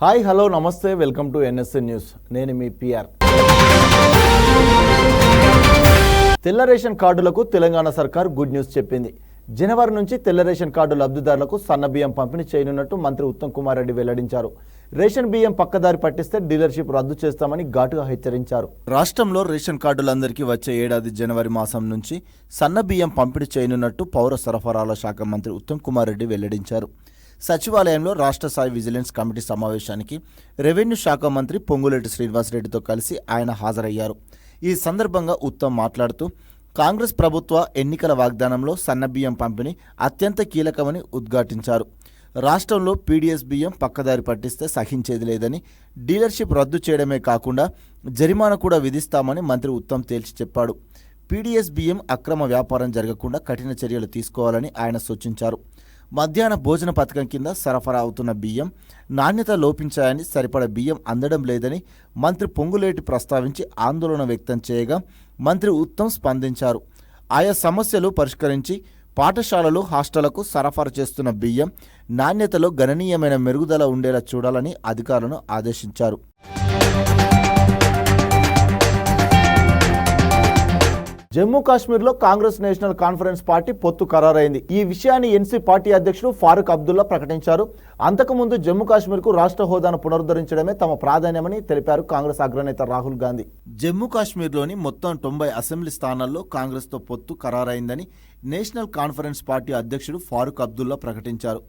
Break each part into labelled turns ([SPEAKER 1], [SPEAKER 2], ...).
[SPEAKER 1] Hi hello నమస్తే welcome to NSN news. నేను మీ PR. తెల్ల రేషన్ కార్డులకు తెలంగాణ సర్కార్ గుడ్ న్యూస్ చెప్పింది. జనవరి నుంచి తెల్ల రేషన్ కార్డు లబ్ధిదారులకు సన్న బియ్యం పంపిణీ చేయనున్నట్టు మంత్రి ఉత్తమ్ కుమార్ రెడ్డి వెల్లడించారు. రేషన్ బియ్యం పక్కదారి పట్టిస్తే డీలర్షిప్ రద్దు చేస్తామని ఘాటుగా హెచ్చరించారు. రాష్ట్రంలో రేషన్ కార్డులందరికీ వచ్చే ఏడాది జనవరి మాసం నుంచి సన్న బియ్యం పంపిణీ చేయనున్నట్టు పౌర సరఫరాల శాఖ మంత్రి ఉత్తమ్ కుమార్ రెడ్డి వెల్లడించారు. సచివాలయంలో రాష్ట్ర స్థాయి విజిలెన్స్ కమిటీ సమావేశానికి రెవెన్యూ శాఖ మంత్రి పొంగులేటి శ్రీనివాసరెడ్డితో కలిసి ఆయన హాజరయ్యారు. ఈ సందర్భంగా ఉత్తమ్ మాట్లాడుతూ కాంగ్రెస్ ప్రభుత్వ ఎన్నికల వాగ్దానంలో సన్నబియ్యం పంపిణీ అత్యంత కీలకమని ఉద్ఘాటించారు. రాష్ట్రంలో పీడీఎస్ బియ్యం పక్కదారి పట్టిస్తే సహించేది లేదని, డీలర్షిప్ రద్దు చేయడమే కాకుండా జరిమానా కూడా విధిస్తామని మంత్రి ఉత్తమ్ తేల్చి చెప్పాడు. పీడీఎస్ బియ్యం అక్రమ వ్యాపారం జరగకుండా కఠిన చర్యలు తీసుకోవాలని ఆయన సూచించారు. మధ్యాహ్న భోజన పథకం కింద సరఫరా అవుతున్న బియ్యం నాణ్యత లోపించాయని, సరిపడ బియ్యం అందడం లేదని మంత్రి పొంగులేటి ప్రస్తావించి ఆందోళన వ్యక్తం చేయగా మంత్రి ఉత్తమ్ స్పందించారు. ఆయా సమస్యలు పరిష్కరించి పాఠశాలలు, హాస్టళ్లకు సరఫరా చేస్తున్న బియ్యం నాణ్యతలో గణనీయమైన మెరుగుదల ఉండేలా చూడాలని అధికారులను ఆదేశించారు. జమ్మూ కాశ్మీర్లో కాంగ్రెస్ నేషనల్ కాన్ఫరెన్స్ పార్టీ పొత్తు ఖరారైంది. ఈ విషయాన్ని ఎన్సీ పార్టీ అధ్యక్షుడు ఫారూక్ అబ్దుల్లా ప్రకటించారు. అంతకుముందు జమ్మూ కాశ్మీర్కు రాష్ట్ర హోదాను పునరుద్ధరించడమే తమ ప్రాధాన్యమని తెలిపారు కాంగ్రెస్ అగ్రనేత రాహుల్ గాంధీ. జమ్మూ కాశ్మీర్లోని మొత్తం 90 అసెంబ్లీ స్థానాల్లో కాంగ్రెస్తో పొత్తు ఖరారైందని నేషనల్ కాన్ఫరెన్స్ పార్టీ అధ్యక్షుడు ఫారూక్ అబ్దుల్లా ప్రకటించారు.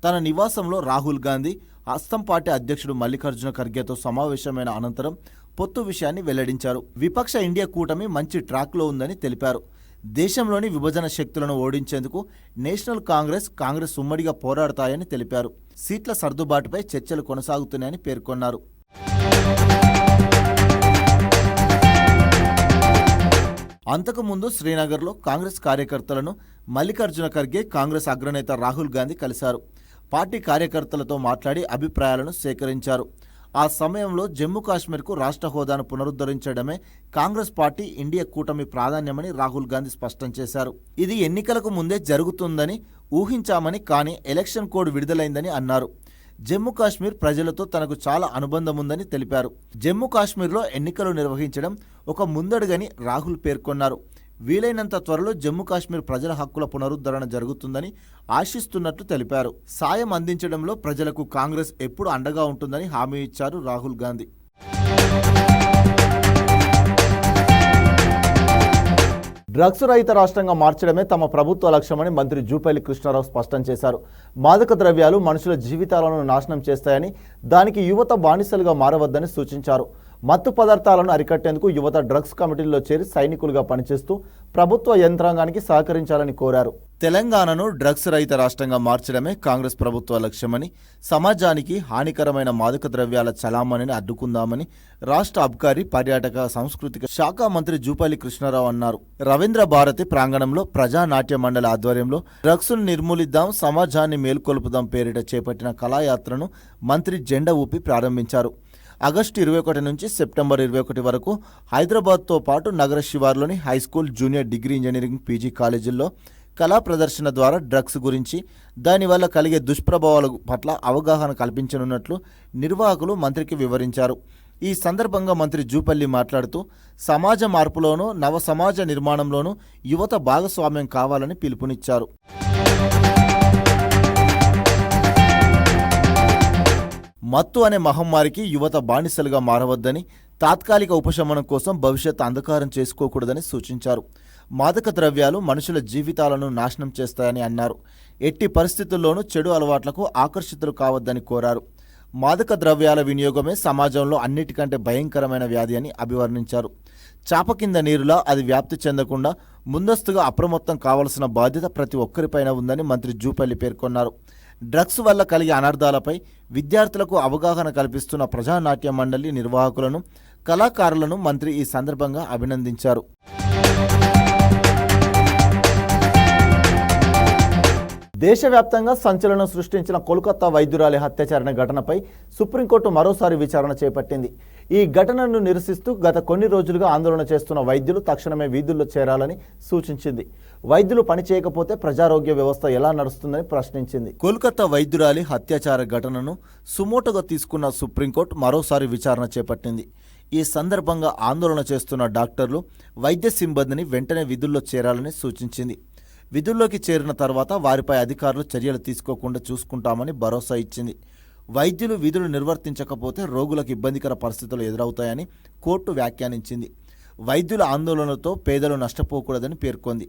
[SPEAKER 1] తన నివాసంలో రాహుల్ గాంధీ హస్తం పార్టీ అధ్యక్షుడు మల్లికార్జున ఖర్గేతో సమావేశమైన అనంతరం పొత్తు విషయాన్ని వెల్లడించారు. విపక్ష ఇండియా కూటమి మంచి ట్రాక్లో ఉందని తెలిపారు. దేశంలోని విభజన శక్తులను ఓడించేందుకు నేషనల్ కాంగ్రెస్ ఉమ్మడిగా పోరాడతాయని తెలిపారు. సీట్ల సర్దుబాటుపై చర్చలు కొనసాగుతున్నాయని పేర్కొన్నారు. అంతకుముందు శ్రీనగర్లో కాంగ్రెస్ కార్యకర్తలను మల్లికార్జున ఖర్గే, కాంగ్రెస్ అగ్రనేత రాహుల్ గాంధీ కలిశారు. పార్టీ కార్యకర్తలతో మాట్లాడి అభిప్రాయాలను సేకరించారు. ఆ సమయంలో జమ్మూ కాశ్మీర్కు రాష్ట్ర హోదాను పునరుద్ధరించడమే కాంగ్రెస్ పార్టీ ఇండియా కూటమి ప్రాధాన్యమని రాహుల్ గాంధీ స్పష్టం చేశారు. ఇది ఎన్నికలకు ముందే జరుగుతుందని ఊహించామని, కానీ ఎలక్షన్ కోడ్ విడుదలైందని అన్నారు. జమ్మూ కాశ్మీర్ ప్రజలతో తనకు చాలా అనుబంధం ఉందని తెలిపారు. జమ్మూ కాశ్మీర్లో ఎన్నికలు నిర్వహించడం ఒక ముందడుగని రాహుల్ పేర్కొన్నారు. వీలైనంత త్వరలో జమ్మూ కాశ్మీర్ ప్రజల హక్కుల పునరుద్ధరణ జరుగుతుందని ఆశిస్తున్నట్లు తెలిపారు. సాయం అందించడంలో ప్రజలకు కాంగ్రెస్ ఎప్పుడు అండగా ఉంటుందని హామీ ఇచ్చారు రాహుల్ గాంధీ. డ్రగ్స్ రహిత రాష్ట్రంగా మార్చడమే తమ ప్రభుత్వ లక్ష్యమని మంత్రి జూపల్లి కృష్ణారావు స్పష్టం చేశారు. మాదక ద్రవ్యాలు మనుషుల జీవితాలను నాశనం చేస్తాయని, దానికి యువత బానిసలుగా మారవద్దని సూచించారు. మత్తు పదార్థాలను అరికట్టేందుకు యువత డ్రగ్స్ కమిటీల్లో చేరి సైనికులుగా పనిచేస్తూ ప్రభుత్వ యంత్రాంగానికి సహకరించాలని కోరారు. తెలంగాణను డ్రగ్స్ రహిత రాష్ట్రంగా మార్చడమే కాంగ్రెస్ ప్రభుత్వ లక్ష్యమని, సమాజానికి హానికరమైన మాదక ద్రవ్యాల చలామణిని అడ్డుకుందామని రాష్ట్ర అబ్కారీ, పర్యాటక, సాంస్కృతిక శాఖ మంత్రి జూపల్లి కృష్ణారావు అన్నారు. రవీంద్ర భారతి ప్రాంగణంలో ప్రజానాట్య మండలి ఆధ్వర్యంలో డ్రగ్స్ను నిర్మూలిద్దాం, సమాజాన్ని మేల్కొల్పుదాం పేరిట చేపట్టిన కళాయాత్రను మంత్రి జెండా ఊపి ప్రారంభించారు. ఆగస్టు 21 నుంచి సెప్టెంబర్ 21 వరకు హైదరాబాద్తో పాటు నగర శివార్లోని high school, junior degree engineering, PG కాలేజీల్లో కళా ప్రదర్శన ద్వారా డ్రగ్స్ గురించి, దానివల్ల కలిగే దుష్ప్రభావాల పట్ల అవగాహన కల్పించనున్నట్లు నిర్వాహకులు మంత్రికి వివరించారు. ఈ సందర్భంగా మంత్రి జూపల్లి మాట్లాడుతూ సమాజ మార్పులోనూ నవ సమాజ నిర్మాణంలోనూ యువత భాగస్వామ్యం కావాలని పిలుపునిచ్చారు. మత్తు అనే మహమ్మారికి యువత బానిసలుగా మారవద్దని, తాత్కాలిక ఉపశమనం కోసం భవిష్యత్ అంధకారం చేసుకోకూడదని సూచించారు. మాదక ద్రవ్యాలు మనుషుల జీవితాలను నాశనం చేస్తాయని అన్నారు. ఎట్టి పరిస్థితుల్లోనూ చెడు అలవాట్లకు ఆకర్షితులు కావద్దని కోరారు. మాదక ద్రవ్యాల వినియోగమే సమాజంలో అన్నిటికంటే భయంకరమైన వ్యాధి అని అభివర్ణించారు. చాప కింద నీరులా అది వ్యాప్తి చెందకుండా ముందస్తుగా అప్రమత్తం కావాల్సిన బాధ్యత ప్రతి ఒక్కరిపైన ఉందని మంత్రి జూపల్లి పేర్కొన్నారు. డ్రగ్స్ వల్ల కలిగే అనర్థాలపై విద్యార్థులకు అవగాహన కల్పిస్తున్న ప్రజానాట్య మండలి నిర్వాహకులను, కళాకారులను మంత్రి ఈ సందర్భంగా అభినందించారు. దేశవ్యాప్తంగా సంచలనం సృష్టించిన కోల్కతా వైద్యురాలి హత్యాచారణ ఘటనపై సుప్రీంకోర్టు మరోసారి విచారణ చేపట్టింది. ఈ ఘటనను నిరసిస్తూ గత కొన్ని రోజులుగా ఆందోళన చేస్తున్న వైద్యులు తక్షణమే వీధుల్లో చేరాలని సూచించింది. వైద్యులు పని చేయకపోతే ప్రజారోగ్య వ్యవస్థ ఎలా నడుస్తుందని ప్రశ్నించింది. కోల్కతా వైద్యురాలి హత్యాచార ఘటనను సుమోటోగా తీసుకున్న సుప్రీంకోర్టు మరోసారి విచారణ చేపట్టింది. ఈ సందర్భంగా ఆందోళన చేస్తున్న డాక్టర్లు వైద్య సిబ్బందిని వెంటనే విధుల్లో చేరాలని సూచించింది. విధుల్లోకి చేరిన తర్వాత వారిపై అధికారులు చర్యలు తీసుకోకుండా చూసుకుంటామని భరోసా ఇచ్చింది. వైద్యులు విధులు నిర్వర్తించకపోతే రోగులకు ఇబ్బందికర పరిస్థితులు ఎదురవుతాయని కోర్టు వ్యాఖ్యానించింది. వైద్యుల ఆందోళనతో పేదలు నష్టపోకూడదని పేర్కొంది.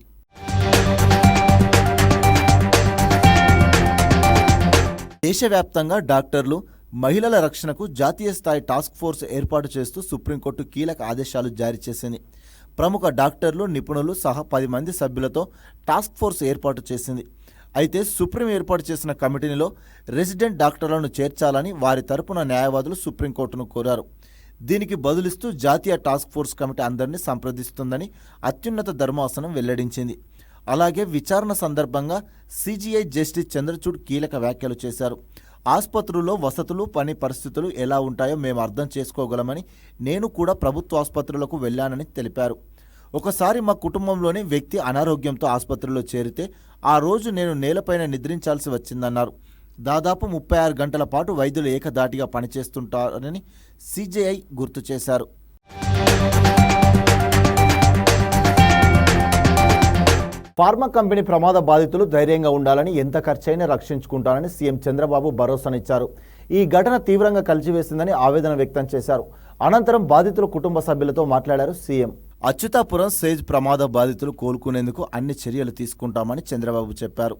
[SPEAKER 1] దేశవ్యాప్తంగా డాక్టర్లు మహిళల రక్షణకు జాతీయ స్థాయి టాస్క్ ఫోర్స్ ఏర్పాటు చేస్తూ సుప్రీంకోర్టు కీలక ఆదేశాలు జారీ చేసింది. ప్రముఖ డాక్టర్లు, నిపుణులు సహా 10 మంది సభ్యులతో టాస్క్ ఫోర్స్ ఏర్పాటు చేసింది. అయితే సుప్రీం ఏర్పాటు చేసిన కమిటీలో రెసిడెంట్ డాక్టర్లను చేర్చాలని వారి తరపున న్యాయవాదులు సుప్రీంకోర్టును కోరారు. దీనికి బదులిస్తూ జాతీయ టాస్క్ ఫోర్స్ కమిటీ అందరినీ సంప్రదిస్తుందని అత్యున్నత ధర్మాసనం వెల్లడించింది. అలాగే విచారణ సందర్భంగా సిజిఐ జస్టిస్ చంద్రచూడ్ కీలక వ్యాఖ్యలు చేశారు. ఆసుపత్రుల్లో వసతులు, పని పరిస్థితులు ఎలా ఉంటాయో మేము అర్థం చేసుకోగలమని, నేను కూడా ప్రభుత్వ ఆసుపత్రులకు వెళ్లానని తెలిపారు. ఒకసారి మా కుటుంబంలోని వ్యక్తి అనారోగ్యంతో ఆసుపత్రిలో చేరితే ఆ రోజు నేను నేలపైన నిద్రించాల్సి వచ్చిందన్నారు. దాదాపు 36 గంటల పాటు వైద్యులు ఏకధాటిగా పనిచేస్తుంటారని సిజేఐ గుర్తు చేశారు. ఫార్మా కంపెనీ ప్రమాద బాధితులు ధైర్యంగా ఉండాలని, ఎంత ఖర్చైనా రక్షించుకుంటారని సీఎం చంద్రబాబు భరోసానిచ్చారు. ఈ ఘటన తీవ్రంగా కలిచివేసిందని ఆవేదన వ్యక్తం చేశారు. అనంతరం బాధితుల కుటుంబ సభ్యులతో మాట్లాడారు సీఎం. అచ్యుతాపురం సేజ్ ప్రమాద బాధితులు కోలుకునేందుకు అన్ని చర్యలు తీసుకుంటామని చంద్రబాబు చెప్పారు.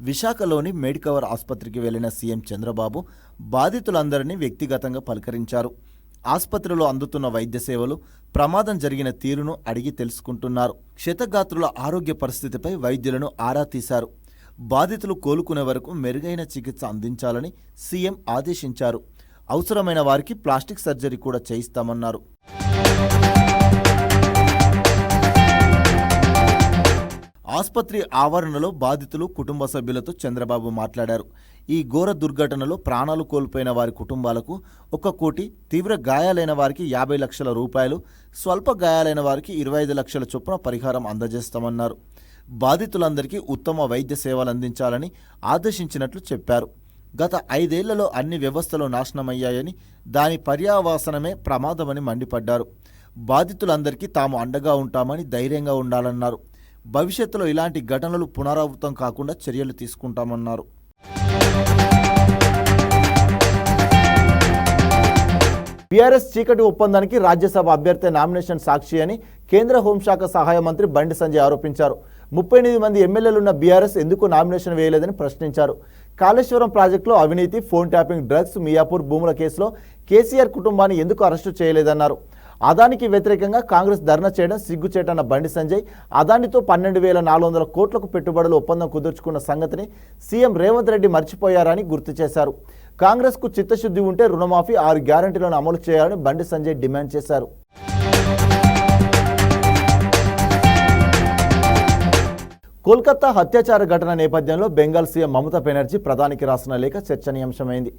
[SPEAKER 1] విశాఖలోని మెడికవర్ ఆసుపత్రికి వెళ్లిన సీఎం చంద్రబాబు బాధితులందరినీ వ్యక్తిగతంగా పలకరించారు. ఆసుపత్రిలో అందుతున్న వైద్య సేవలు, ప్రమాదం జరిగిన తీరును అడిగి తెలుసుకుంటున్నారు. క్షతగాత్రుల ఆరోగ్య పరిస్థితిపై వైద్యులను ఆరా తీశారు. బాధితులు కోలుకునే వరకు మెరుగైన చికిత్స అందించాలని సీఎం ఆదేశించారు. అవసరమైన వారికి ప్లాస్టిక్ సర్జరీ కూడా చేయిస్తామన్నారు. ఆసుపత్రి ఆవరణలో బాధితులు, కుటుంబ సభ్యులతో చంద్రబాబు మాట్లాడారు. ఈ ఘోర దుర్ఘటనలో ప్రాణాలు కోల్పోయిన వారి కుటుంబాలకు 1 కోటి, తీవ్ర గాయాలైన వారికి 50 లక్షల రూపాయలు, స్వల్ప గాయాలైన వారికి 25 లక్షల చొప్పున పరిహారం అందజేస్తామన్నారు. బాధితులందరికీ ఉత్తమ వైద్య సేవలు అందించాలని ఆదేశించినట్లు చెప్పారు. గత 5 ఏళ్లలో అన్ని వ్యవస్థలు నాశనమయ్యాయని, దాని పర్యావసనమే ప్రమాదమని మండిపడ్డారు. బాధితులందరికీ తాము అండగా ఉంటామని ధైర్యంగా ఉండాలన్నారు. భవిష్యత్తులో ఇలాంటి ఘటనలు పునరావృతం కాకుండా చర్యలు తీసుకుంటామన్నారు. బీఆర్ఎస్ చీకటి ఒప్పందానికి రాజ్యసభ అభ్యర్థి నామినేషన్ సాక్షి అని కేంద్ర హోంశాఖ సహాయ మంత్రి బండి సంజయ్ ఆరోపించారు. 38 మంది ఎమ్మెల్యేలున్న బీఆర్ఎస్ ఎందుకు నామినేషన్ వేయలేదని ప్రశ్నించారు. కాళేశ్వరం ప్రాజెక్టులో అవినీతి, ఫోన్ ట్యాపింగ్, డ్రగ్స్, మియాపూర్ భూముల కేసులో కేసీఆర్ కుటుంబాన్ని ఎందుకు అరెస్టు చేయలేదన్నారు. అదానికి వ్యతిరేకంగా కాంగ్రెస్ ధర్నా చేయడం సిగ్గుచేటన్న బండి సంజయ్ అదానితో 12,400 కోట్లకు పెట్టుబడులు ఒప్పందం కుదుర్చుకున్న సంగతిని సీఎం రేవంత్ రెడ్డి మర్చిపోయారని గుర్తు చేశారు. కాంగ్రెస్కు చిత్తశుద్ధి ఉంటే రుణమాఫీ 6 గ్యారంటీలను అమలు చేయాలని బండి సంజయ్ డిమాండ్ చేశారు. కోల్కతా హత్యాచార ఘటన నేపథ్యంలో బెంగాల్ సీఎం మమతా బెనర్జీ ప్రధానికి రాసిన లేఖ చర్చనీయాంశమైంది.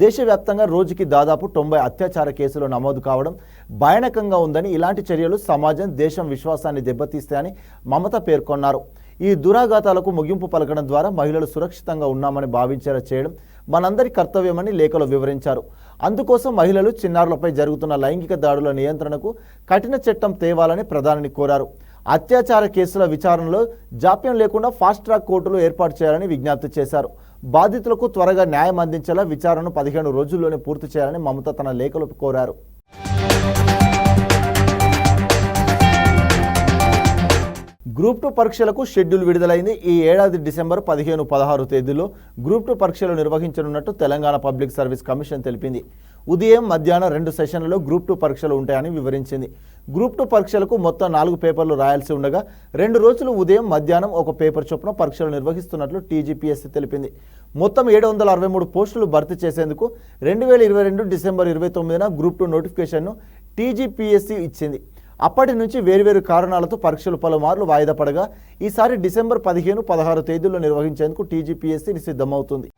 [SPEAKER 1] దేశవ్యాప్తంగా రోజుకి దాదాపు 90 అత్యాచార కేసులు నమోదు కావడం భయానకంగా ఉందని, ఇలాంటి చర్యలు సమాజం, దేశం విశ్వాసాన్ని దెబ్బతీస్తాయని మమత పేర్కొన్నారు. ఈ దురాఘాతాలకు ముగింపు పలకడం ద్వారా మహిళలు సురక్షితంగా ఉన్నామని భావించేలా చేయడం మనందరి కర్తవ్యమని లేఖలో వివరించారు. అందుకోసం మహిళలు, చిన్నారులపై జరుగుతున్న లైంగిక దాడుల నియంత్రణకు కఠిన చట్టం తేవాలని ప్రధానిని కోరారు. అత్యాచార కేసుల విచారణలో జాప్యం లేకుండా ఫాస్ట్ ట్రాక్ కోర్టులు ఏర్పాటు చేయాలని విజ్ఞప్తి చేశారు. బాధితులకు త్వరగా న్యాయం అందించేలా విచారణను 15 రోజుల్లోనే పూర్తి చేయాలని మమత తన లేఖలో కోరారు. గ్రూప్ 2 పరీక్షలకు షెడ్యూల్ విడుదలైంది. ఈ ఏడాది డిసెంబర్ 15, 16 తేదీల్లో గ్రూప్ 2 పరీక్షలు నిర్వహించనున్నట్టు తెలంగాణ పబ్లిక్ సర్వీస్ కమిషన్ తెలిపింది. ఉదయం, మధ్యాహ్నం 2 సెషన్లలో గ్రూప్ 2 పరీక్షలు ఉంటాయని వివరించింది. గ్రూప్ 2 పరీక్షలకు మొత్తం 4 పేపర్లు రాయాల్సి ఉండగా 2 రోజులు ఉదయం, మధ్యాహ్నం 1 పేపర్ చొప్పున పరీక్షలు నిర్వహిస్తున్నట్లు టీజీపీఎస్సీ తెలిపింది. మొత్తం 763 పోస్టులు భర్తీ చేసేందుకు 2022 డిసెంబర్ 29న గ్రూప్ 2 నోటిఫికేషన్ను టీజీపీఎస్సీ ఇచ్చింది. అప్పటి నుంచి వేర్వేరు కారణాలతో పరీక్షలు పలుమార్లు వాయిదా పడగా ఈసారి డిసెంబర్ 15, 16 తేదీల్లో నిర్వహించేందుకు టీజీపీఎస్సీ సిద్ధమవుతుంది.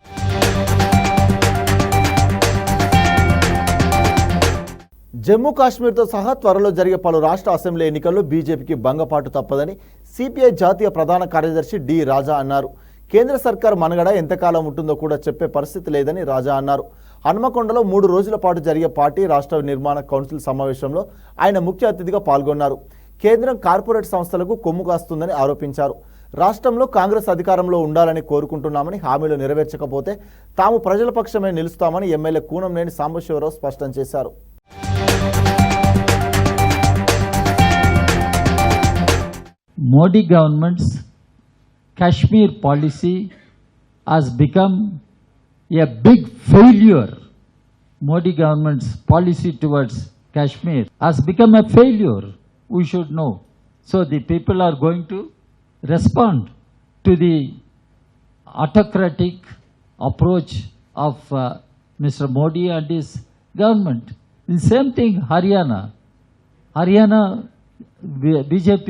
[SPEAKER 1] జమ్మూ కాశ్మీర్తో సహా త్వరలో జరిగే పలు రాష్ట్ర అసెంబ్లీ ఎన్నికల్లో బీజేపీకి భంగపాటు తప్పదని సిపిఐ జాతీయ ప్రధాన కార్యదర్శి డి రాజా అన్నారు. కేంద్ర సర్కార్ మనుగడ ఎంతకాలం ఉంటుందో కూడా చెప్పే పరిస్థితి లేదని రాజా అన్నారు. హన్మకొండలో 3 రోజుల పాటు జరిగే పార్టీ రాష్ట్ర నిర్మాణ కౌన్సిల్ సమావేశంలో ఆయన ముఖ్య అతిథిగా పాల్గొన్నారు. కేంద్రం కార్పొరేట్ సంస్థలకు కొమ్ము కాస్తుందని ఆరోపించారు. రాష్ట్రంలో కాంగ్రెస్ అధికారంలో ఉండాలని కోరుకుంటున్నామని, హామీలు నెరవేర్చకపోతే తాము ప్రజల పక్షమే నిలుస్తామని ఎమ్మెల్యే కూనంనేని సాంబశివరావు స్పష్టం చేశారు.
[SPEAKER 2] Modi government's Kashmir policy has become a big failure. Modi government's policy towards Kashmir has become a failure. We should know. So the people are going to respond to the autocratic approach of Mr. Modi and his government. The same thing Haryana. BJP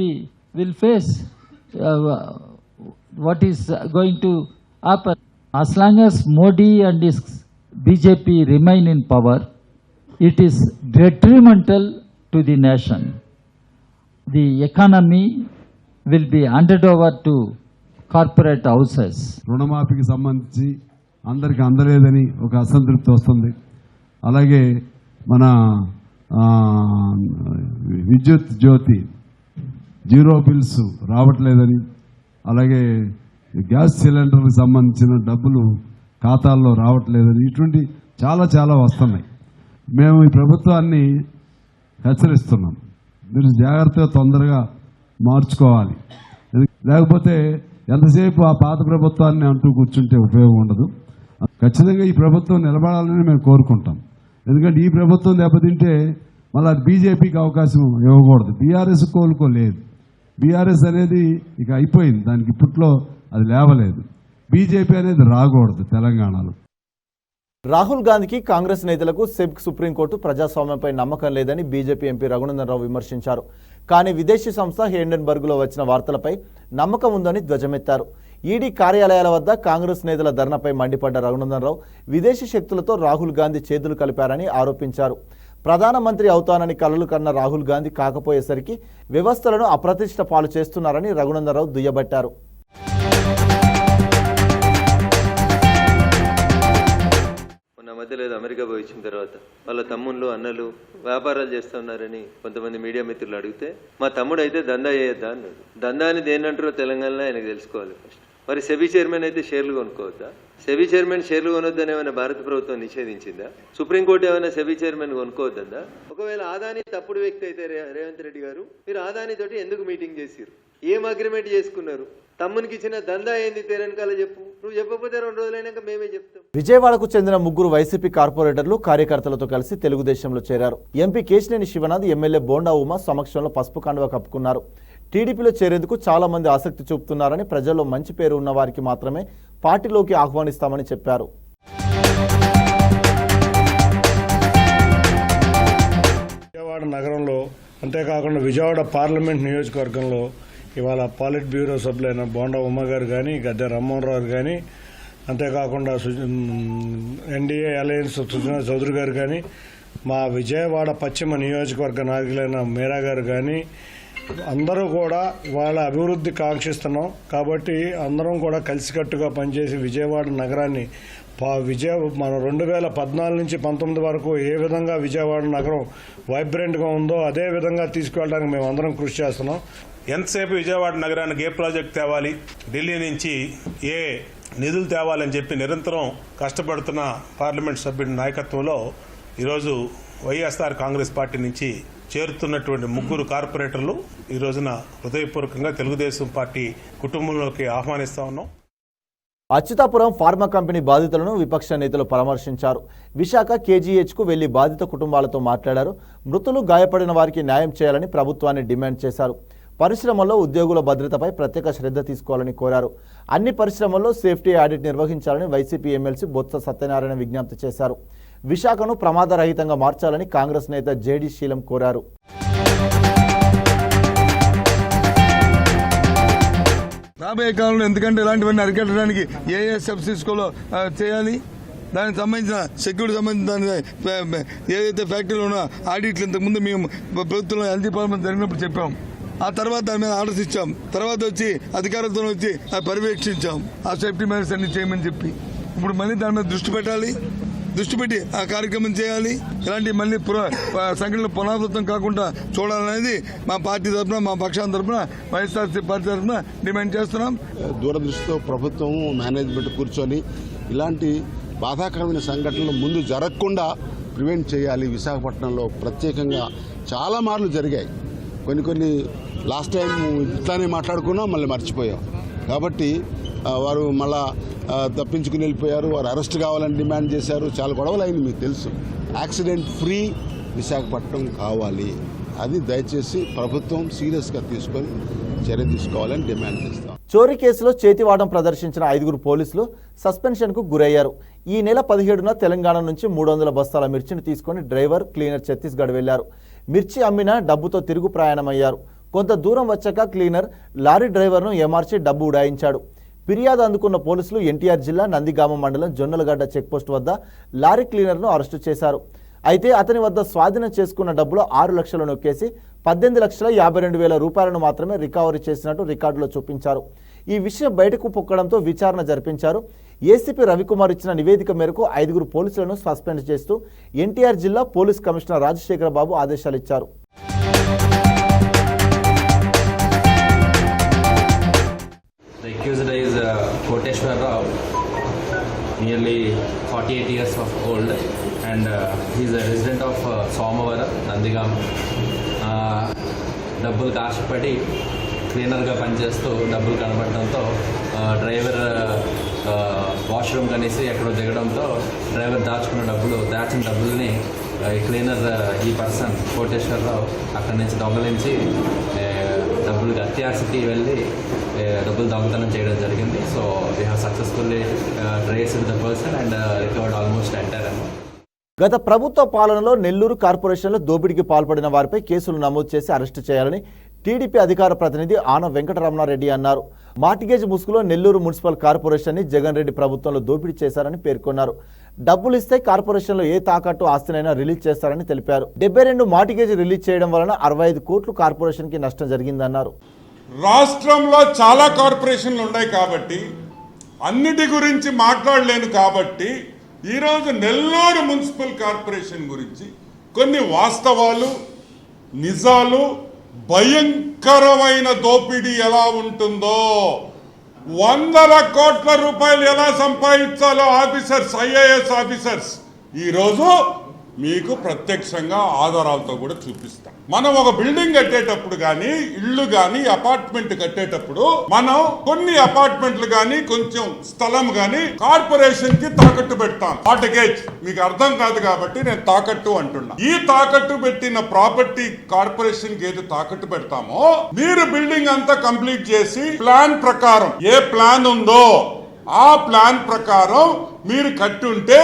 [SPEAKER 2] will face what is going to happen. As long as Modi and his BJP remain in power, it is detrimental to the nation. The economy will be handed over to corporate houses.
[SPEAKER 3] రుణమాఫీకి సంబంధించి అందరికి అందలేదని ఒక అసంతృప్తి వస్తుంది. అలాగే మన విద్యుత్ జ్యోతి zero bills రావట్లేదని, అలాగే గ్యాస్ సిలిండర్కి సంబంధించిన డబ్బులు ఖాతాల్లో రావట్లేదని, ఇటువంటి చాలా వస్తున్నాయి. మేము ఈ ప్రభుత్వాన్ని హెచ్చరిస్తున్నాం, మీరు జాగ్రత్తగా తొందరగా మార్చుకోవాలి. లేకపోతే ఎంతసేపు ఆ పాత ప్రభుత్వాన్ని అంటూ కూర్చుంటే ఉపయోగం ఉండదు. ఖచ్చితంగా ఈ ప్రభుత్వం నిలబడాలని మేము కోరుకుంటాం. ఎందుకంటే ఈ ప్రభుత్వం దెబ్బతింటే మళ్ళీ బీజేపీకి అవకాశం ఇవ్వకూడదు. బీఆర్ఎస్ కోలుకోలేదు. బీఆర్ఎస్ అనేది ఇక అయిపోయింది, దానికి ఇప్పట్లో అది లేవలేదు. బీజేపీ అనేది రాకూడదు తెలంగాణలో.
[SPEAKER 1] రాహుల్ గాంధీకి కాంగ్రెస్ నేతలకు సుప్రీంకోర్టు ప్రజాస్వామ్యంపై నమ్మకం లేదని బీజేపీ ఎంపీ రఘునందన్ రావు విమర్శించారు. కానీ విదేశీ సంస్థ హేండెన్బర్గ్లో వచ్చిన వార్తలపై నమ్మకం ఉందని ధ్వజమెత్తారు. ఈడీ కార్యాలయాల వద్ద కాంగ్రెస్ నేతల ధర్నాపై మండిపడ్డ రఘునందన్ రావు విదేశీ శక్తులతో రాహుల్ గాంధీ చేతులు కలిపారని ఆరోపించారు. ప్రధానమంత్రి అవుతానని కలలు కన్న రాహుల్ గాంధీ కాకపోయేసరికి వ్యవస్థలను అప్రతిష్ట పాలు చేస్తున్నారని రఘునందన్ రావు దుయ్యబట్టారు.
[SPEAKER 4] మధ్యలో అమెరికా పోయి వచ్చిన తర్వాత వాళ్ళ తమ్ముళ్ళు అన్నలు వ్యాపారాలు చేస్తున్నారని కొంతమంది మీడియా మిత్రులు అడిగితే, మా తమ్ముడు అయితే దందా చేయొద్దా అన్నాడు. దందాని దేనంటారో తెలంగాణలో ఆయనకు తెలుసుకోవాలి ఫస్ట్. మరి సెబీ చైర్మన్ అయితే షేర్లు కొనుక్కోవద్దా? సెబీ చైర్మన్ షేర్లు కొనొద్దని ఏమైనా భారత ప్రభుత్వం నిషేధించిందా? సుప్రీంకోర్టు ఏమైనా సెబీ చైర్మన్ కొనుక్కోవద్దా? ఒకవేళ ఆదాని తప్పుడు వ్యక్తి అయితే రేవంత్ రెడ్డి గారు, మీరు ఆదాని తోటి ఎందుకు మీటింగ్ చేసిరు? ఏం అగ్రిమెంట్ చేసుకున్నారు? తమ్మునికి ఇచ్చిన దందా ఏంది తెలంగాణ చెప్పు. నువ్వు చెప్పకపోతే 2 రోజులైనాక మేమే చెప్తాం.
[SPEAKER 1] విజయవాడకు చెందిన 3 వైసీపీ కార్పొరేటర్లు కార్యకర్తలతో కలిసి తెలుగుదేశంలో చేరారు. ఎంపీ కేశినేని శివనాథ్, ఎమ్మెల్యే బోండా ఉమా సమక్షంలో పసుపు కండువా కప్పుకున్నారు. టీడీపీలో చేరేందుకు చాలా మంది ఆసక్తి చూపుతున్నారని, ప్రజల్లో మంచి పేరు ఉన్న వారికి మాత్రమే పార్టీలోకి ఆహ్వానిస్తామని చెప్పారు.
[SPEAKER 5] విజయవాడ నగరంలో అంతేకాకుండా విజయవాడ పార్లమెంట్ నియోజకవర్గంలో ఇవాళ పాలిట్ బ్యూరో సభ్యులైన బోండా ఉమ్మ గారు కానీ, గద్దె రామ్మోహన్ రావు కానీ, అంతేకాకుండా ఎన్డీఏ అలయన్స్ సుజనా చౌదరి గారు కానీ, మా విజయవాడ పశ్చిమ నియోజకవర్గ నాయకులైన మీరా గారు కానీ, అందరూ కూడా వాళ్ళ అభివృద్ధి కాంక్షిస్తున్నాం. కాబట్టి అందరం కూడా కలిసికట్టుగా పనిచేసి విజయవాడ నగరాన్ని మన 2014 నుంచి 19 వరకు ఏ విధంగా విజయవాడ నగరం వైబ్రెంట్గా ఉందో అదే విధంగా తీసుకువెళ్ళడానికి మేము అందరం కృషి చేస్తున్నాం.
[SPEAKER 6] ఎంతసేపు విజయవాడ నగరానికి ఏ ప్రాజెక్ట్ తేవాలి, ఢిల్లీ నుంచి ఏ నిధులు తేవాలని చెప్పి నిరంతరం కష్టపడుతున్న పార్లమెంట్ సభ్యుడి నాయకత్వంలో ఈరోజు వైఎస్ఆర్ కాంగ్రెస్ పార్టీ నుంచి చేరుతున్నటువంటి 3 కార్పొరేటర్లు ఈ రోజున హృదయపూర్వకంగా తెలుగుదేశం పార్టీ కుటుంబంలోకి ఆహ్వానిస్తా ఉన్నాం.
[SPEAKER 1] అచ్యుతాపురం ఫార్మా కంపెనీ బాధితులను విపక్ష నేతలు పరామర్శించారు. విశాఖ కేజీహెచ్కు వెళ్లి బాధిత కుటుంబాలతో మాట్లాడారు. మృతులు, గాయపడిన వారికి న్యాయం చేయాలని ప్రభుత్వాన్ని డిమాండ్ చేశారు. పరిశ్రమల్లో ఉద్యోగుల భద్రతపై ప్రత్యేక శ్రద్ధ తీసుకోవాలని కోరారు. అన్ని పరిశ్రమల్లో సేఫ్టీ ఆడిట్ నిర్వహించాలని వైసీపీ ఎమ్మెల్సీ బొత్స సత్యనారాయణ విజ్ఞప్తి చేశారు. విశాఖను ప్రమాదరహితంగా మార్చాలని కాంగ్రెస్ నేత జేడీ శీలం కోరారు.
[SPEAKER 7] రాబోయే కాలంలో ఎందుకంటే ఇలాంటివన్నీ అరికట్టడానికి ఏ సబ్సిడీస్లో చేయాలి, దానికి సంబంధించిన సెక్యూరిటీ సంబంధించిన ఏదైతే ఫ్యాక్టరీలో ఉన్న ఆడిట్లు ఇంతకుముందు మేము ప్రభుత్వంలో హెల్త్ డిపార్ట్మెంట్ జరిగినప్పుడు చెప్పాం. ఆ తర్వాత దాని మీద ఆర్డర్స్ ఇచ్చాం. తర్వాత వచ్చి అధికారులతో వచ్చి పర్యవేక్షించాం. ఆ సేఫ్టీ మెజర్స్ అన్ని చేయమని చెప్పి ఇప్పుడు మళ్ళీ దాని మీద దృష్టి పెట్టి ఆ కార్యక్రమం చేయాలి. ఇలాంటి మళ్ళీ సంఘటనలు పునరావృతం కాకుండా చూడాలనేది మా పార్టీ తరఫున, మా పక్షాల తరఫున, వైఎస్ఆర్సీ పార్టీ తరఫున డిమాండ్ చేస్తున్నాం.
[SPEAKER 8] దూరదృష్టితో ప్రభుత్వం మేనేజ్మెంట్ కూర్చొని ఇలాంటి బాధాకరమైన సంఘటనలు ముందు జరగకుండా ప్రివెంట్ చేయాలి. విశాఖపట్నంలో ప్రత్యేకంగా చాలా మార్లు జరిగాయి. కొన్ని లాస్ట్ టైం ఇట్లానే మాట్లాడుకున్నాం, మళ్ళీ మర్చిపోయాం. కాబట్టి వారు మళ్ళా తప్పించుకుని వెళ్ళిపోయారు. వారు అరెస్ట్ కావాలని డిమాండ్ చేశారు. చాలా గొడవలు అయింది, మీకు తెలుసు. యాక్సిడెంట్ ఫ్రీ విశాఖపట్నం కావాలి. అది దయచేసి ప్రభుత్వం సీరియస్గా తీసుకొని చర్య తీసుకోవాలని డిమాండ్ చేస్తాం.
[SPEAKER 1] చోరీ కేసులో చేతివాటం ప్రదర్శించిన 5 పోలీసులు సస్పెన్షన్కు గురయ్యారు. ఈ నెల 17న తెలంగాణ నుంచి 300 బస్తాల మిర్చిని తీసుకొని డ్రైవర్, క్లీనర్ ఛత్తీస్గఢ్ వెళ్లారు. మిర్చి అమ్మిన డబ్బుతో తిరుగు ప్రయాణమయ్యారు. కొంత దూరం వచ్చాక క్లీనర్ లారీ డ్రైవర్ను ఏమార్చి డబ్బు ఉడాయించాడు. ఫిర్యాదు అందుకున్న పోలీసులు ఎన్టీఆర్ జిల్లా నందిగామ మండలం జొన్నలగడ్డ చెక్పోస్ట్ వద్ద లారీ క్లీనర్ను అరెస్టు చేశారు. అయితే అతని వద్ద స్వాధీనం చేసుకున్న డబ్బులో 6 లక్షలు నొక్కేసి 18,52,000 రూపాయలను మాత్రమే రికవరీ చేసినట్టు రికార్డులో చూపించారు. ఈ విషయం బయటకు పొక్కడంతో విచారణ జరిపించారు. ఏసీపీ రవికుమార్ ఇచ్చిన నివేదిక మేరకు 5 పోలీసులను సస్పెండ్ చేస్తూ ఎన్టీఆర్ జిల్లా పోలీస్ కమిషనర్ రాజశేఖర బాబు ఆదేశాలు ఇచ్చారు.
[SPEAKER 9] The accused is Koteshwar Rao, nearly 48 years of old, and he is a resident of Somavara, Nandigam. డబ్బులు కాశపడి క్లీనర్గా పనిచేస్తూ డబ్బులు కనబడటంతో డ్రైవర్ వాష్రూమ్ కనేసి ఎక్కడో దిగడంతో డ్రైవర్ దాచిన డబ్బుల్ని క్లీనర్ ఈ పర్సన్ కోటేశ్వరరావు అక్కడి నుంచి దొంగలించి డబ్బులు అత్యాశకి వెళ్ళి డబ్బులు దొంగతనం చేయడం జరిగింది. So we have successfully traced the person and recovered almost entire amount.
[SPEAKER 1] గత ప్రభుత్వ పాలనలో నెల్లూరు కార్పొరేషన్లో దోపిడీకి పాల్పడిన వారిపై కేసులు నమోదు చేసి అరెస్టు చేయాలని టీడీపీ అధికార ప్రతినిధి ఆన వెంకటరమణారెడ్డి అన్నారు. మార్టిగేజ్ ముసుగులో నెల్లూరు మున్సిపల్ కార్పొరేషన్ని జగన్ రెడ్డి ప్రభుత్వంలో దోపిడీ చేశారని పేర్కొన్నారు. డబ్బులు ఇస్తే కార్పొరేషన్లో ఏ తాకట్టు ఆస్తినైనా రిలీజ్ చేస్తారని తెలిపారు. 72 మార్టిగేజ్ రిలీజ్ చేయడం వలన 65 కోట్లు కార్పొరేషన్కి నష్టం జరిగిందన్నారు.
[SPEAKER 10] రాష్ట్రంలో చాలా కార్పొరేషన్లు ఉన్నాయి కాబట్టి అన్నిటి గురించి మాట్లాడలేను కాబట్టి ఈరోజు నెల్లూరు మున్సిపల్ కార్పొరేషన్ గురించి కొన్ని వాస్తవాలు, నిజాలు, భయంకరమైన దోపిడీ ఎలా ఉంటుందో, 100 కోట్ల రూపాయలు ఎలా సంపాదించాలో ఆఫీసర్స్, ఐఏఎస్ ఆఫీసర్స్ ఈరోజు మీకు ప్రత్యక్షంగా ఆధారాలతో కూడా చూపిస్తాం. మనం ఒక బిల్డింగ్ కట్టేటప్పుడు కానీ, ఇళ్ళు కానీ, అపార్ట్మెంట్ కట్టేటప్పుడు మనం కొన్ని అపార్ట్మెంట్లు కానీ, కొంచెం స్థలం కానీ కార్పొరేషన్ కి తాకట్టు పెడతాం. మార్టిగేజ్ మీకు అర్థం కాదు కాబట్టి నేను తాకట్టు అంటున్నా. ఈ తాకట్టు పెట్టిన ప్రాపర్టీ కార్పొరేషన్ కి ఏది తాకట్టు పెడతామో మీరు బిల్డింగ్ అంతా కంప్లీట్ చేసి ప్లాన్ ప్రకారం ఏ ప్లాన్ ఉందో ఆ ప్లాన్ ప్రకారం మీరు కట్టుంటే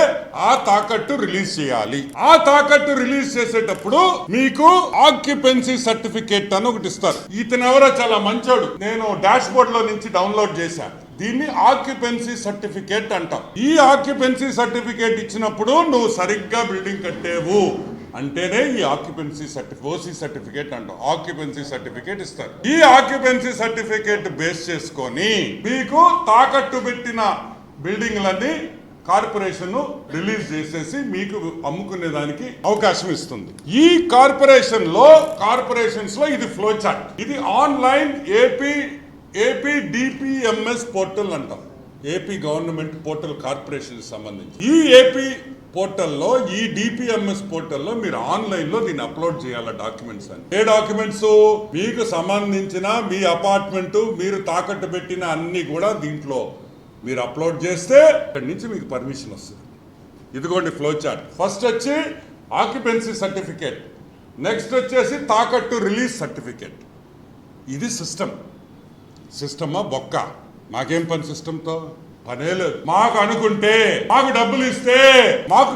[SPEAKER 10] ఆ తాకట్టు రిలీజ్ చేయాలి. ఆ తాకట్టు రిలీజ్ చేసేటప్పుడు మీకు ఆక్యుపెన్సీ సర్టిఫికేట్ అని ఒకటి ఇస్తారు. ఇతనెవరో చాలా మంచోడు, నేను డాష్ బోర్డ్ లో నుంచి డౌన్లోడ్ చేశాను. దీన్ని ఆక్యుపెన్సీ సర్టిఫికేట్ అంటాం. ఈ ఆక్యుపెన్సీ సర్టిఫికేట్ ఇచ్చినప్పుడు నువ్వు సరిగ్గా బిల్డింగ్ కట్టేవు అంటేనే ఈ ఆక్యుపెన్సీ ఓసీ సర్టిఫికేట్ అంటాం. ఆక్యుపెన్సీ సర్టిఫికేట్ ఇస్తారు. ఈ ఆక్యుపెన్సీ సర్టిఫికేట్ బేస్ చేసుకొని మీకు తాకట్టు పెట్టిన బిల్డింగ్లన్నీ కార్పొరేషన్ రిలీజ్ చేసేసి మీకు అమ్ముకునేదానికి అవకాశం ఇస్తుంది. ఈ కార్పొరేషన్స్ లో ఇది ఫ్లో చార్ట్. ఇది ఆన్లైన్ ఏపీ డిపిఎంఎస్ పోర్టల్ అంటాం. ఏపీ గవర్నమెంట్ పోర్టల్ కార్పొరేషన్ సంబంధించి ఈ ఏపీ పోర్టల్లో, ఈ డిపిఎంఎస్ పోర్టల్లో మీరు ఆన్లైన్ లో దీన్ని అప్లోడ్ చేయాలి. డాక్యుమెంట్స్ అని ఏ డాక్యుమెంట్స్ మీకు సంబంధించిన మీ అపార్ట్మెంట్ మీరు తాకట్టు పెట్టిన అన్ని కూడా దీంట్లో మీరు అప్లోడ్ చేస్తే అక్కడి నుంచి మీకు పర్మిషన్ వస్తుంది. ఇదిగోండి ఫ్లో చార్ట్. ఫస్ట్ వచ్చి ఆక్యుపెన్సీ సర్టిఫికేట్, నెక్స్ట్ వచ్చేసి తాకట్టు రిలీజ్ సర్టిఫికేట్. ఇది సిస్టమా బొక్క. మాకేం పని సిస్టంతో? పనే లేదు. మాకు అనుకుంటే మాకు డబ్బులు ఇస్తే మాకు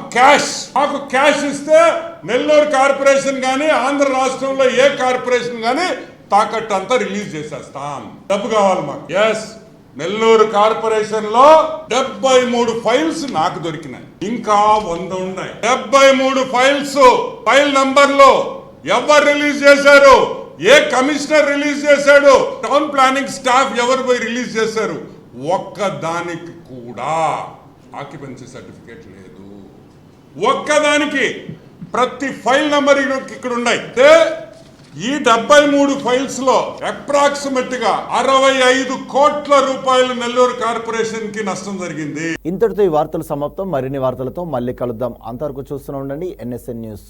[SPEAKER 10] క్యాష్ ఇస్తే నెల్లూరు కార్పొరేషన్ కానీ ఆంధ్ర రాష్ట్రంలో ఏ కార్పొరేషన్ కానీ తాకట్టు అంతా రిలీజ్ చేసేస్తాం. డబ్బు కావాలి మాకు. ఎస్, నెల్లూరు కార్పొరేషన్ లో 73 ఫైల్స్ నాకు దొరికినాయి. ఇంకా 100 ఉన్నాయి. 73 ఫైల్స్ ఫైల్ నంబర్ లో ఎవరు రిలీజ్ చేశారు, ఏ కమిషనర్ రిలీజ్ చేశాడు, టౌన్ ప్లానింగ్ స్టాఫ్ ఎవరు పోయి రిలీజ్ చేశారు, ఒక్కదానికి కూడా ఆక్యుపెన్సీ సర్టిఫికేట్ లేదు. ఒక్కదానికి. ప్రతి ఫైల్ నంబర్ ఇక్కడ ఉన్నాయి. ఈ 73 ఫైల్స్ లో అప్రాక్సిమేట్ గా 65 కోట్ల రూపాయలు నెల్లూరు కార్పొరేషన్ కి నష్టం జరిగింది.
[SPEAKER 1] ఇంతటితో ఈ వార్తలు సమాప్తం. మరిన్ని వార్తలతో మళ్ళీ కలుద్దాం. అంతవరకు చూస్తూనే ఉండండి NSN న్యూస్.